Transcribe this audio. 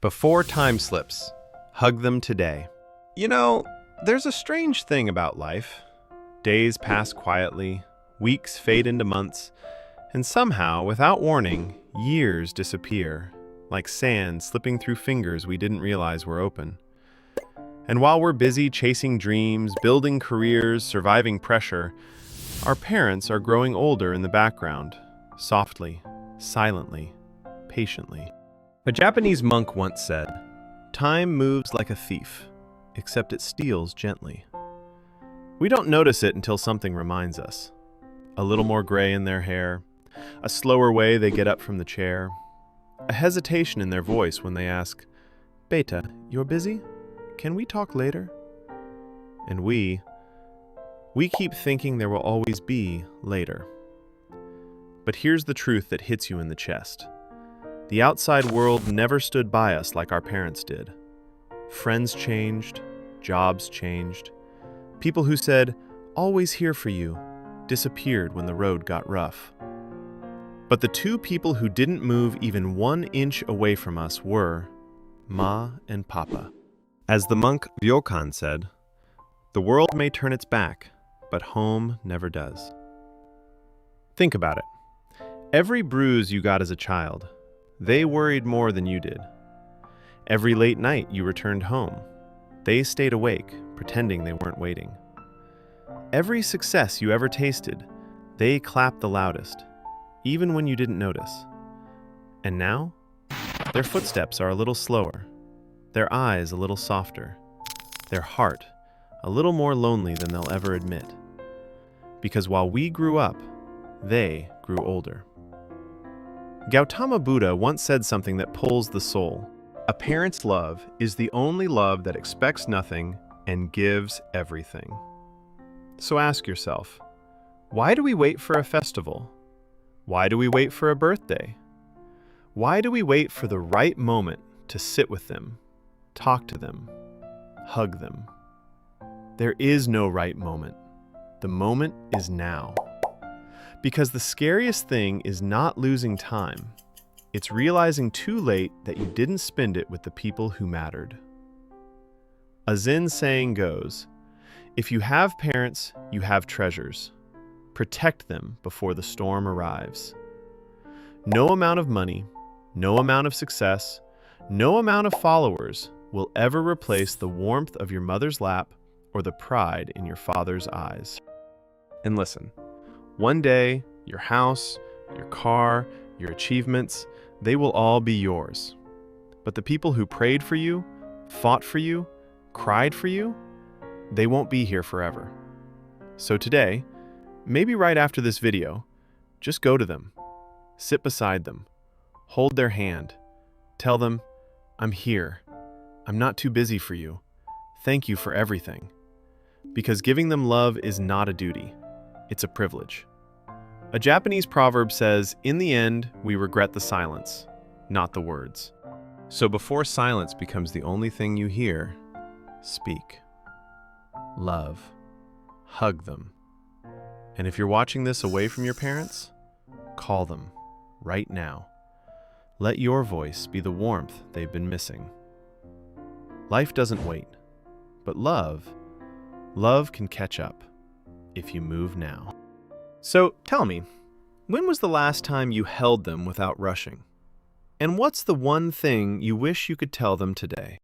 Before time slips, hug them today. You know, there's a strange thing about life. Days pass quietly, weeks fade into months, and somehow, without warning, years disappear, like sand slipping through fingers we didn't realize were open. And while we're busy chasing dreams, building careers, surviving pressure, our parents are growing older in the background, softly, silently, patiently. A Japanese monk once said, "Time moves like a thief, except it steals gently." We don't notice it until something reminds us. A little more gray in their hair, a slower way they get up from the chair, a hesitation in their voice when they ask, "Beta, you're busy? Can we talk later?" And we keep thinking there will always be later. But here's the truth that hits you in the chest. The outside world never stood by us like our parents did. Friends changed, jobs changed. People who said, "Always here for you," disappeared when the road got rough. But the two people who didn't move even 1 inch away from us were Ma and Papa. As the monk Ryokan said, "The world may turn its back, but home never does." Think about it. Every bruise you got as a child, they worried more than you did. Every late night you returned home, they stayed awake, pretending they weren't waiting. Every success you ever tasted, they clapped the loudest, even when you didn't notice. And now, their footsteps are a little slower, their eyes a little softer, their heart a little more lonely than they'll ever admit. Because while we grew up, they grew older. Gautama Buddha once said something that pulls the soul. A parent's love is the only love that expects nothing and gives everything. So ask yourself, why do we wait for a festival? Why do we wait for a birthday? Why do we wait for the right moment to sit with them, talk to them, hug them? There is no right moment. The moment is now. Because the scariest thing is not losing time. It's realizing too late that you didn't spend it with the people who mattered. A Zen saying goes, "If you have parents, you have treasures. Protect them before the storm arrives." No amount of money, no amount of success, no amount of followers will ever replace the warmth of your mother's lap or the pride in your father's eyes. And listen, one day, your house, your car, your achievements, they will all be yours. But the people who prayed for you, fought for you, cried for you, they won't be here forever. So today, maybe right after this video, just go to them, sit beside them, hold their hand, tell them, "I'm here. I'm not too busy for you. Thank you for everything." Because giving them love is not a duty, it's a privilege. A Japanese proverb says, "In the end, we regret the silence, not the words." So before silence becomes the only thing you hear, speak. Love. Hug them. And if you're watching this away from your parents, call them right now. Let your voice be the warmth they've been missing. Life doesn't wait, but love can catch up if you move now. So tell me, when was the last time you held them without rushing? And what's the one thing you wish you could tell them today?